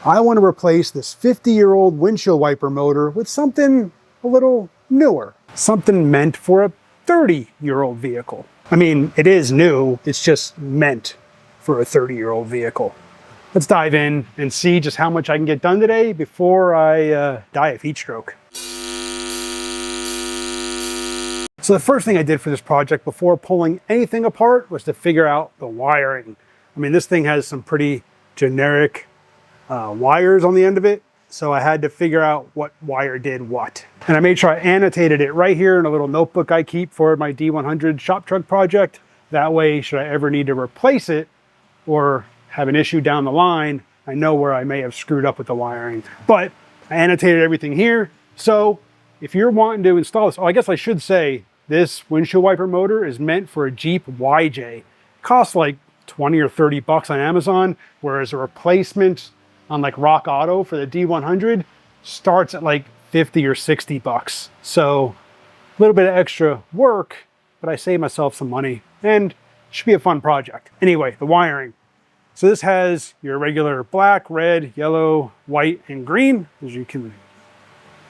I want to replace this 50-year-old windshield wiper motor with something a little newer, something meant for a 30-year-old vehicle. I mean, it is new, it's just meant for a 30-year-old vehicle. Let's dive in and see just how much I can get done today before I die of heat stroke. So the first thing I did for this project before pulling anything apart was to figure out the wiring. I mean, this thing has some pretty generic wires on the end of it, so I had to figure out what wire did what. And I made sure I annotated it right here in a little notebook I keep for my D100 shop truck project. That way, should I ever need to replace it or have an issue down the line, I know where I may have screwed up with the wiring. But I annotated everything here, so if you're wanting to install this, oh, I guess I should say, this windshield wiper motor is meant for a Jeep YJ. It costs like 20 or 30 bucks on Amazon, whereas a replacement on like Rock Auto for the D100 starts at like 50 or 60 bucks. So a little bit of extra work, but I saved myself some money and it should be a fun project. Anyway, the wiring. So this has your regular black, red, yellow, white, and green, as you can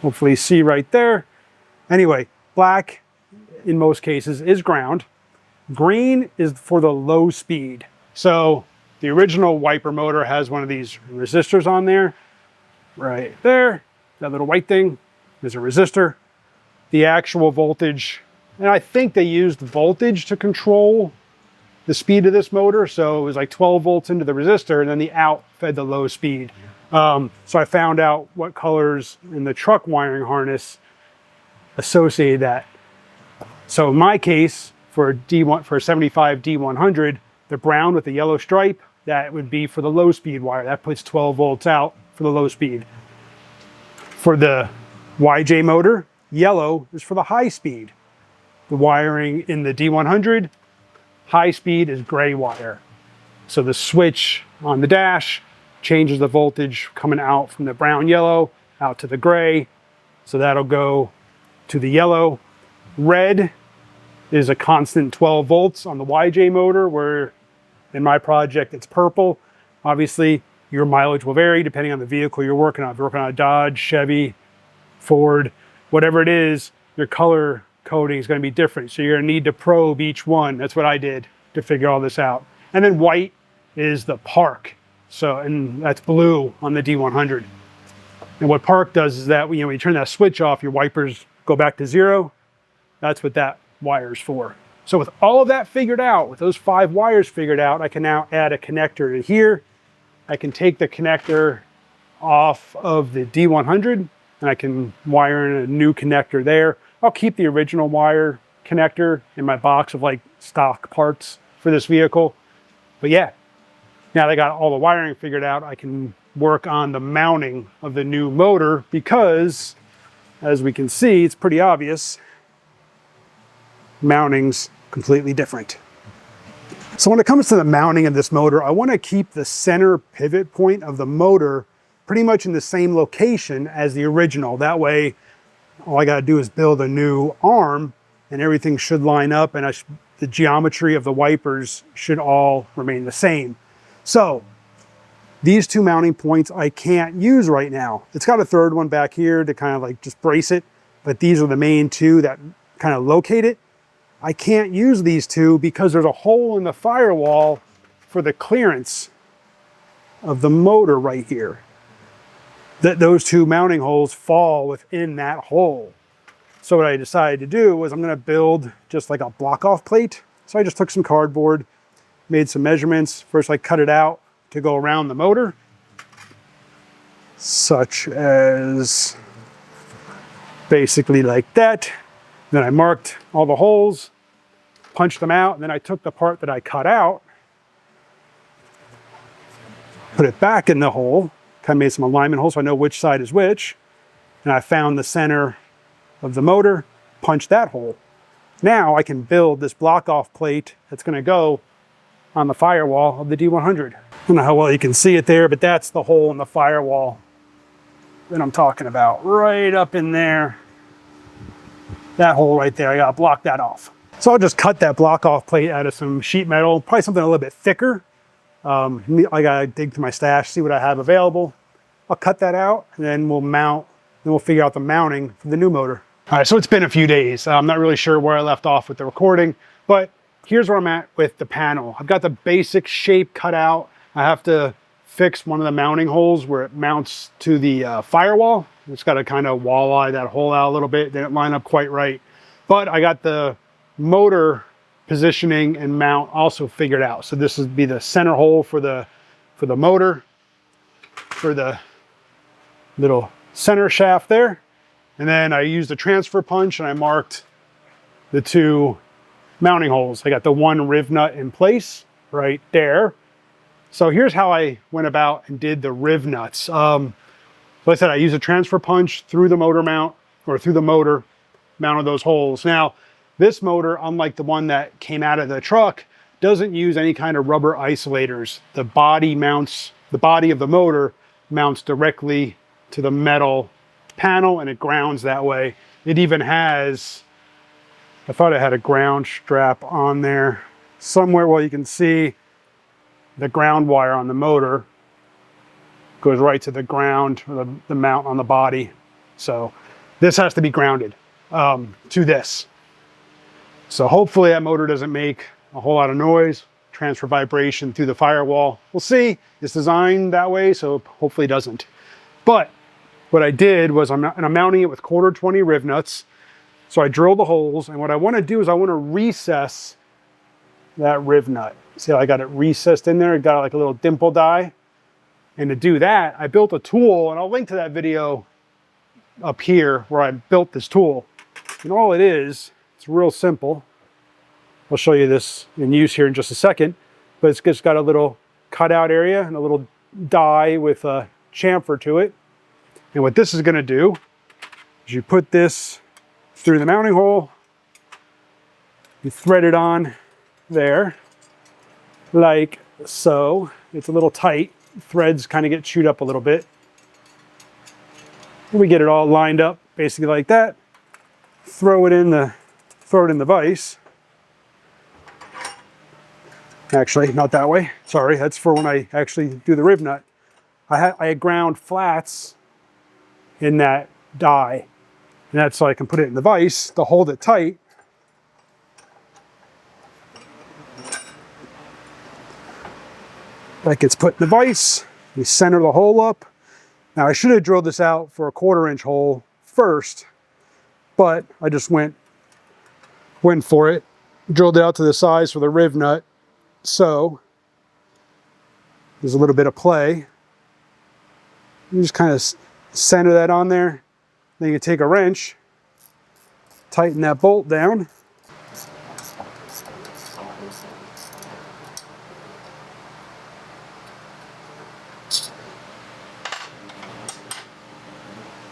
hopefully see right there. Anyway, black in most cases is ground. Green is for the low speed. So the original wiper motor has one of these resistors on there. Right there, that little white thing is a resistor. The actual voltage, and I think they used voltage to control the speed of this motor. So it was like 12 volts into the resistor and then the out fed the low speed. So I found out what colors in the truck wiring harness associated that. So in my case, for a 75 D100, the brown with the yellow stripe, that would be for the low speed wire. That puts 12 volts out for the low speed. For the YJ motor, yellow is for the high speed. The wiring in the D100, high speed is gray wire. So the switch on the dash changes the voltage coming out from the brown yellow out to the gray. So that'll go to the yellow. Red is a constant 12 volts on the YJ motor, where in my project it's purple. Obviously your mileage will vary depending on the vehicle you're working on. If you're working on a Dodge, Chevy, Ford, whatever it is, your color coding is going to be different. So you're going to need to probe each one. That's what I did to figure all this out. And then white is the park. So, and that's blue on the D100. And what park does is that, when you turn that switch off, your wipers go back to zero. That's what that wire's for. So with all of that figured out, with those 5 wires figured out, I can now add a connector to here. I can take the connector off of the D100 and I can wire in a new connector there. I'll keep the original wire connector in my box of like stock parts for this vehicle. But yeah, now that I got all the wiring figured out, I can work on the mounting of the new motor, because as we can see, it's pretty obvious, mounting's completely different. So when it comes to the mounting of this motor, I want to keep the center pivot point of the motor pretty much in the same location as the original. That way, all I got to do is build a new arm and everything should line up, and the geometry of the wipers should all remain the same. So these 2 mounting points I can't use right now. It's got a third one back here to kind of like just brace it, but these are the main 2 that kind of locate it. I can't use these 2 because there's a hole in the firewall for the clearance of the motor right here. Those 2 mounting holes fall within that hole. So what I decided to do was I'm going to build just like a block off plate. So I just took some cardboard, made some measurements. First I cut it out to go around the motor, such as basically like that. Then I marked all the holes, punched them out, and then I took the part that I cut out, put it back in the hole, kind of made some alignment holes so I know which side is which, and I found the center of the motor, punched that hole. Now I can build this block off plate that's going to go on the firewall of the D100. I don't know how well you can see it there, but that's the hole in the firewall that I'm talking about, right up in there. That hole right there, I gotta block that off. So I'll just cut that block off plate out of some sheet metal, probably something a little bit thicker. I gotta dig through my stash, see what I have available. I'll cut that out and then we'll figure out the mounting for the new motor. All right, so it's been a few days. I'm not really sure where I left off with the recording, but here's where I'm at with the panel. I've got the basic shape cut out. I have to fix one of the mounting holes where it mounts to the firewall. It's got to kind of walleye that hole out a little bit. Didn't line up quite right. But I got the motor positioning and mount also figured out. So this would be the center hole for the motor, for the little center shaft there. And then I used a transfer punch and I marked the two mounting holes. I got the one riv nut in place right there. So here's how I went about and did the riv nuts. Like I said, I used a transfer punch through the motor mount, or through the motor, mounted those holes. Now, this motor, unlike the one that came out of the truck, doesn't use any kind of rubber isolators. The body of the motor mounts directly to the metal panel and it grounds that way. It even has, I thought it had a ground strap on there somewhere. Well, you can see the ground wire on the motor goes right to the ground, or the mount on the body. So this has to be grounded to this. So hopefully that motor doesn't make a whole lot of noise, transfer vibration through the firewall. We'll see. It's designed that way, so hopefully it doesn't. But what I did was I'm mounting it with 1/4 riv nuts. So I drilled the holes, and what I want to do is I want to recess that riv nut. See how I got it recessed in there? It got like a little dimple die. And to do that, I built a tool, and I'll link to that video up here where I built this tool. And all it is, it's real simple. I'll show you this in use here in just a second, but it's just got a little cutout area and a little die with a chamfer to it. And what this is going to do is you put this through the mounting hole, you thread it on there like so. It's a little tight. Threads kind of get chewed up a little bit. And we get it all lined up basically like that. Throw it in the vise. Actually, not that way. Sorry, that's for when I actually do the riv nut. I ground flats in that die, and that's so I can put it in the vise to hold it tight. That gets put in the vise. We center the hole up. Now I should have drilled this out for a 1/4 hole first, but I just went for it. Drilled it out to the size for the riv nut. So there's a little bit of play. You just kind of center that on there. Then you take a wrench, tighten that bolt down.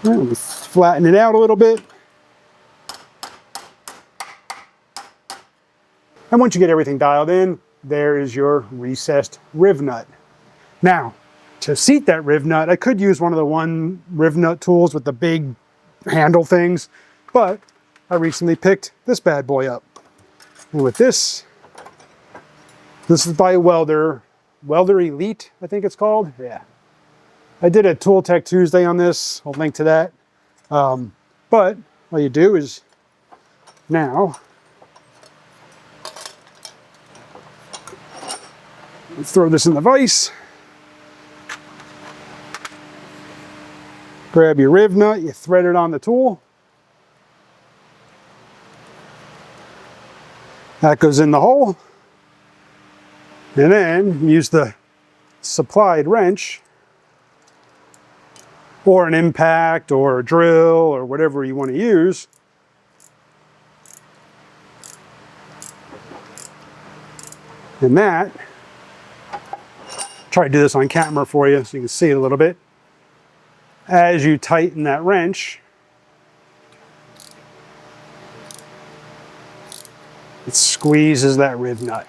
And flatten it out a little bit. And once you get everything dialed in, there is your recessed riv nut. Now, to seat that riv nut, I could use one of the one riv nut tools with the big handle things, but I recently picked this bad boy up. And with this is by Welder Elite, I think it's called. Yeah. I did a Tool Tech Tuesday on this. I'll link to that. But all you do is now throw this in the vise. Grab your riv nut, you thread it on the tool. That goes in the hole. And then use the supplied wrench, or an impact, or a drill, or whatever you want to use. And that, try to do this on camera for you so you can see it a little bit. As you tighten that wrench, it squeezes that riv nut.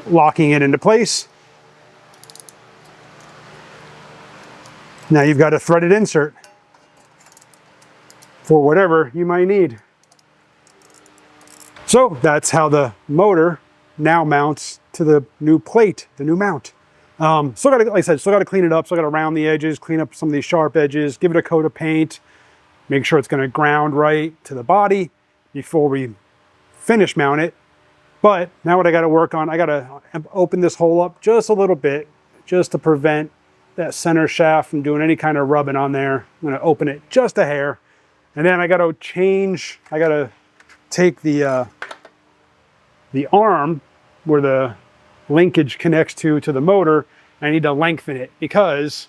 Locking it into place. Now you've got a threaded insert for whatever you might need. So that's how the motor now mounts to the new plate, the new mount. Still got to, like I said, still got to clean it up. Still got to round the edges, clean up some of these sharp edges, give it a coat of paint, make sure it's going to ground right to the body before we finish mount it. But now what I got to work on, I got to open this hole up just a little bit, just to prevent that center shaft from doing any kind of rubbing on there. I'm going to open it just a hair, and then I got to change. I got to take the arm where the linkage connects to the motor. I need to lengthen it because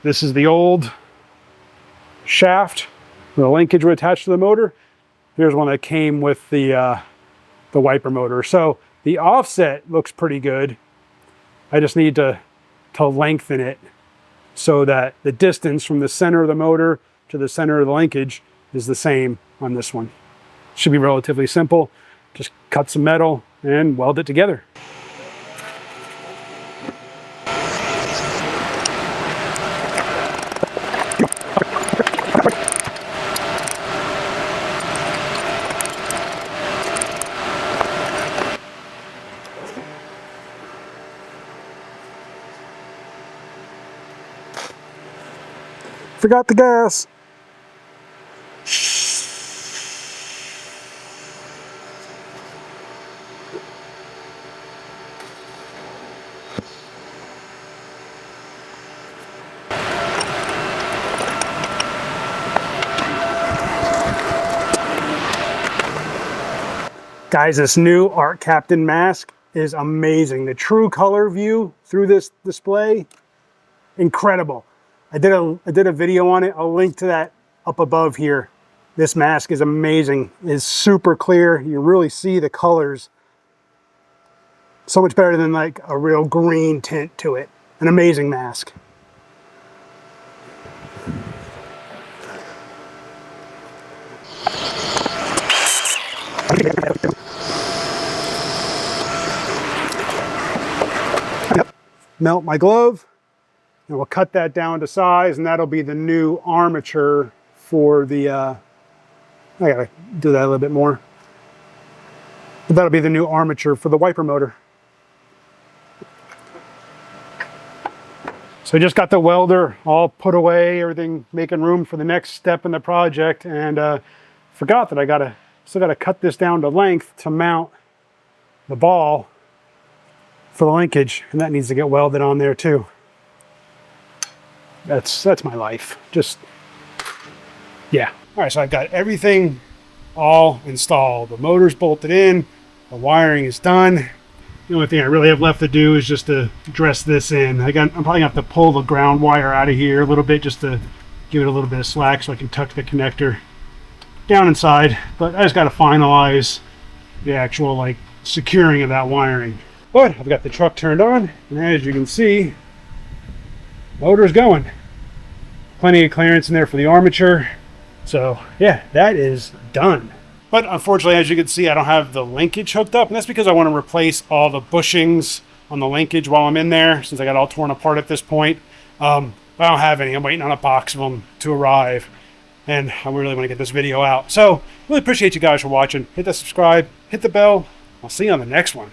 this is the old shaft where the linkage would attach to the motor. Here's one that came with the wiper motor. So the offset looks pretty good. I just need to lengthen it so that the distance from the center of the motor to the center of the linkage is the same on this one. Should be relatively simple. Just cut some metal and weld it together. Forgot the gas. Guys, this new Arccaptain mask is amazing. The true color view through this display, incredible. I did a video on it. I'll link to that up above here. This mask is amazing. It's super clear. You really see the colors. So much better than like a real green tint to it. An amazing mask. Melt my glove, and we'll cut that down to size, and that'll be the new armature for the, I gotta do that a little bit more. But that'll be the new armature for the wiper motor. So I just got the welder all put away, everything making room for the next step in the project, and forgot that I still gotta cut this down to length to mount the ball for the linkage, and that needs to get welded on there too. That's my life. Just, yeah. All right, so I've got everything all installed. The motor's bolted in, the wiring is done. The only thing I really have left to do is just to dress this in. I'm probably gonna have to pull the ground wire out of here a little bit just to give it a little bit of slack so I can tuck the connector down inside. But I just got to finalize the actual like securing of that wiring. But I've got the truck turned on, and as you can see, motor's going. Plenty of clearance in there for the armature. So yeah, that is done. But unfortunately, as you can see, I don't have the linkage hooked up, and that's because I want to replace all the bushings on the linkage while I'm in there, since I got all torn apart at this point. But I don't have any. I'm waiting on a box of them to arrive, and I really want to get this video out. So really appreciate you guys for watching. Hit the subscribe, hit the bell. I'll see you on the next one.